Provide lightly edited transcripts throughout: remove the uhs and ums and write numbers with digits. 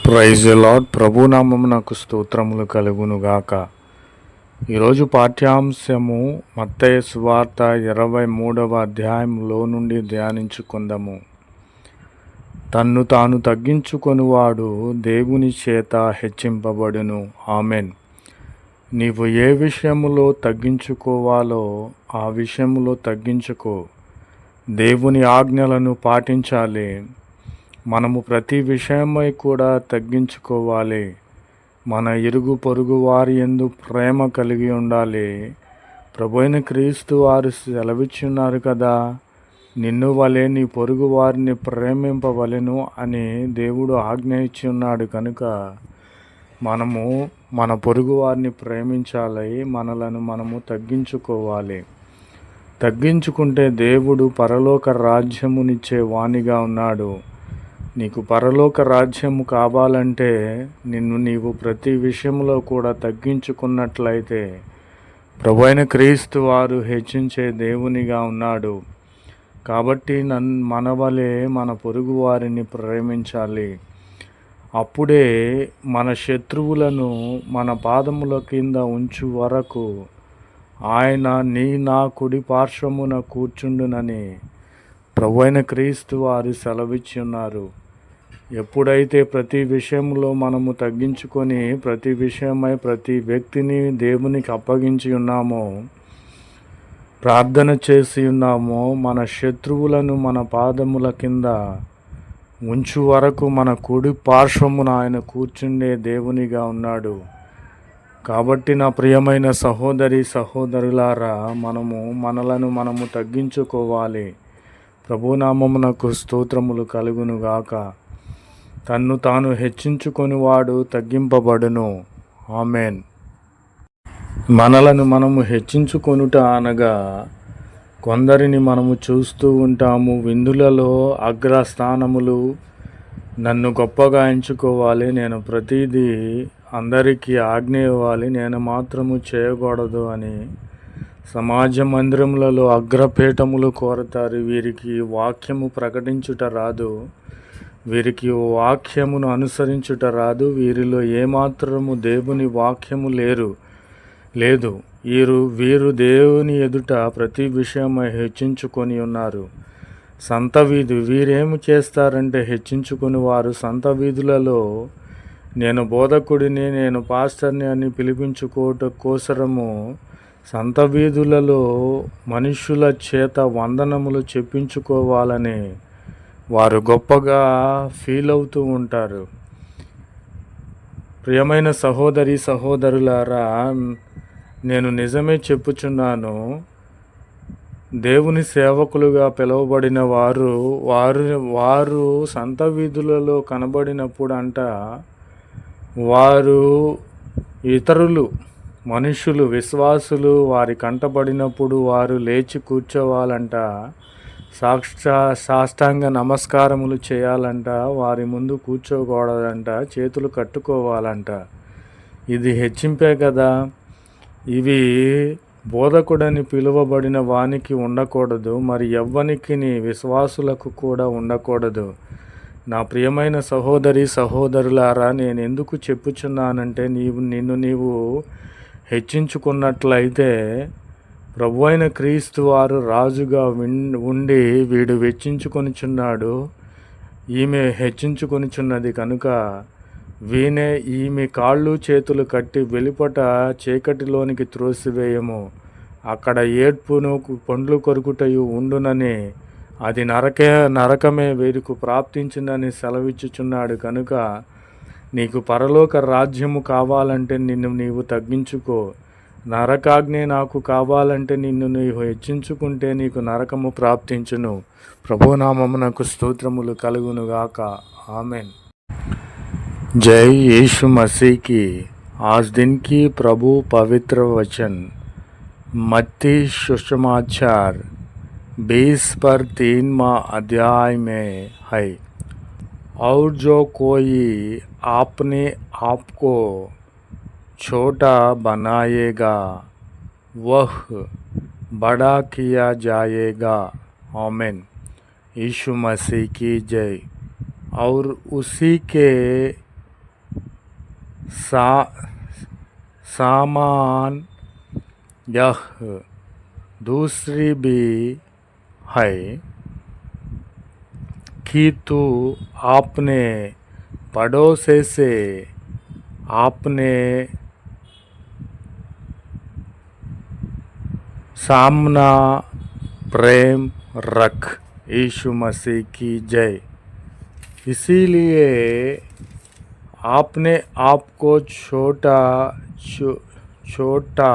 Praise the lord. ప్రభునామమునకు స్తోత్రములు కలుగునుగాక. ఈరోజు పాఠ్యాంశము మత్తయి సువార్త 23వ అధ్యాయంలో నుండి ధ్యానించుకుందాము. తన్ను తాను తగ్గించుకొనువాడు దేవుని చేత హెచ్చింపబడును. ఆమెన్. నీవు ఏ విషయములో తగ్గించుకోవాలో ఆ విషయములో తగ్గించుకో. దేవుని ఆజ్ఞలను పాటించాలి. మనము ప్రతి విషయమై కూడా తగ్గించుకోవాలి. మన ఇరుగు పొరుగు వారి యందు ప్రేమ కలిగి ఉండాలి. ప్రభువైన క్రీస్తు వారు సెలవిచ్చున్నారు కదా, నిన్ను వలె నీ పొరుగు వారిని ప్రేమింపవలెను అని దేవుడు ఆజ్ఞ ఇచ్చి ఉన్నాడు. కనుక మనము మన పొరుగు వారిని ప్రేమించాలి. మనలను మనము తగ్గించుకోవాలి. తగ్గించుకుంటే దేవుడు పరలోక రాజ్యమునిచ్చే వానిగా ఉన్నాడు. నీకు పరలోక రాజ్యము కావాలంటే నీవు ప్రతి విషయంలో కూడా తగ్గించుకున్నట్లయితే ప్రభువైన క్రీస్తు వారు హెచ్చించే దేవునిగా ఉన్నాడు. కాబట్టి మన వలె మన పొరుగు వారిని ప్రేమించాలి. అప్పుడే మన శత్రువులను మన పాదముల కింద ఉంచు వరకు ఆయన నా కుడి పార్శ్వమున కూర్చుండునని ప్రభువైన క్రీస్తు వారు సెలవిచ్చి ఉన్నారు. ఎప్పుడైతే ప్రతి విషయంలో మనము తగ్గించుకొని ప్రతి విషయమై ప్రతి వ్యక్తిని దేవునికి అప్పగించి ఉన్నామో, ప్రార్థన చేసి ఉన్నామో, మన శత్రువులను మన పాదముల కింద ఉంచు వరకు మన కుడి పార్శ్వమున ఆయన కూర్చుండే దేవునిగా ఉన్నాడు. కాబట్టి నా ప్రియమైన సహోదరి సహోదరులారా, మనము తగ్గించుకోవాలి. ప్రభునామమునకు స్తోత్రములు కలుగునుగాక. తన్ను తాను హెచ్చించుకొనివాడు తగ్గింపబడును. ఆమెన్. మనలను మనము హెచ్చించుకొనుట అనగా కొందరిని మనము చూస్తూ ఉంటాము. విందులలో అగ్రస్థానములు, నన్ను గొప్పగా ఎంచుకోవాలి, నేను ప్రతిదీ అందరికీ ఆజ్ఞ ఇవ్వాలి, నేను మాత్రము చేయకూడదు అని సమాజ మందిరములలో అగ్రపీఠములు కోరతారు. వీరికి వాక్యము ప్రకటించుట రాదు, వీరికి వాక్యమును అనుసరించుట రాదు. వీరిలో ఏమాత్రము దేవుని వాక్యము లేదు. వీరు దేవుని ఎదుట ప్రతి విషయమై హెచ్చించుకొని ఉన్నారు. వీరేమి చేస్తారంటే హెచ్చించుకొని వారు సంత వీధులలో నేను బోధకుడిని, నేను పాస్టర్ని అని పిలిపించుకోవట కోసరము సంత వీధులలో మనుషుల చేత వందనములు చెప్పించుకోవాలని వారు గొప్పగా ఫీల్ అవుతూ ఉంటారు. ప్రియమైన సహోదరి సహోదరులారా, నేను నిజమే చెప్పుచున్నాను. దేవుని సేవకులుగా పిలువబడిన వారు సంత వీధులలో కనబడినప్పుడు వారు ఇతరులు మనుషులు విశ్వాసులు వారి కంటబడినప్పుడు వారు లేచి కూర్చోవాలంట, సాష్టాంగ నమస్కారములు చేయాలంట, వారి ముందు కూర్చోకూడదంట, చేతులు కట్టుకోవాలంట. ఇది హెచ్చింపే కదా. ఇవి బోధకుడని పిలువబడిన వానికి ఉండకూడదు, మరి ఎవ్వనికి విశ్వాసులకు కూడా ఉండకూడదు. నా ప్రియమైన సహోదరి సహోదరులారా, నేను ఎందుకు చెప్పుచున్నానంటే నీవు హెచ్చించుకున్నట్లయితే ప్రభువైన క్రీస్తు వారు రాజుగా ఉండి వీడు హెచ్చించుకొనిచున్నాడు, ఈమె హెచ్చించుకొనిచున్నది కనుక ఈమె కాళ్ళు చేతులు కట్టి వెలుపట చీకటిలోనికి త్రోసివేయము, అక్కడ ఏడ్పును పండ్లు కొరుకుటయు ఉండునని, అది నరకమే వీరికి ప్రాప్తించిందని సెలవిచ్చుచున్నాడు. కనుక నీకు పరలోక రాజ్యము కావాలంటే నీవు తగ్గించుకో. నరకాగ్ని నాకు కావాలంటే నీవు హెచ్చించుకుంటే నీకు నరకము ప్రాప్తించును. ప్రభునామమునకు స్తోత్రములు కలుగునుగాక. ఆమెన్. जय यीशु मसीह की। आज दिन की प्रभु पवित्र वचन मत्ती सुसमाचार 20:3 अध्याय में है। और जो कोई अपने आप को छोटा बनाएगा वह बड़ा किया जाएगा। आमीन। यीशु मसीह की जय। और उसी के सा सामान यह दूसरी भी है कि तू अपने पड़ोसी से अपने सामना प्रेम रख। यीशु मसीह की जय। इसीलिए अपने आप को छोटा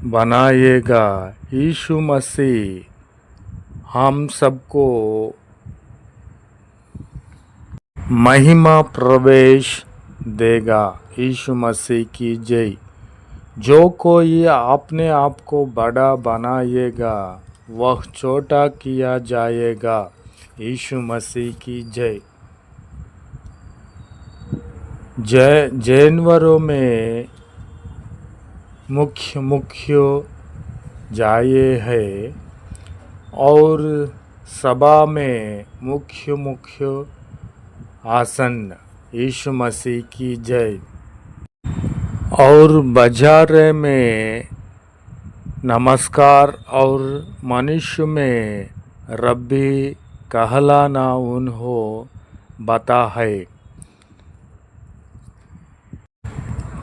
बनाइएगा। यीशु मसीह हम सबको महिमा प्रवेश देगा। यीशु मसीह की जय। जो कोई अपने आप को बड़ा बनाएगा वह छोटा किया जाएगा। यीशु मसीह की जय। जानवरों में मुख्य जाए है और सभा में मुख्य आसन। यीशु मसीह की जय। और बाजार में नमस्कार और मनुष्य में रब्बी कहलाना उन्हों बता है।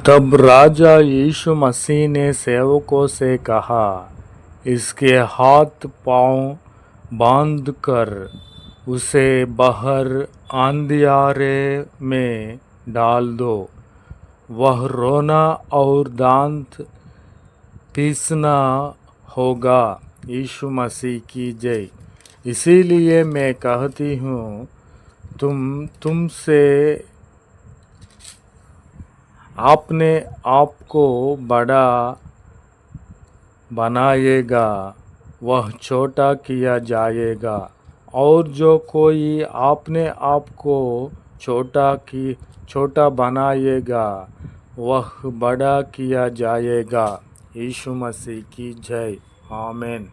तब राजा यीशु मसीह ने सेवकों से कहा, इसके हाथ पांव बांधकर उसे बाहर अंधियारे में डाल दो। वह रोना और दांत पीसना होगा। यीशु मसीह की जय। इसीलिए मैं कहती हूँ तुमसे अपने आप को बड़ा बनाएगा वह छोटा किया जाएगा और जो कोई अपने आप को छोटा बनाएगा वह बड़ा किया जाएगा। यीशु मसीह की जय। आमीन।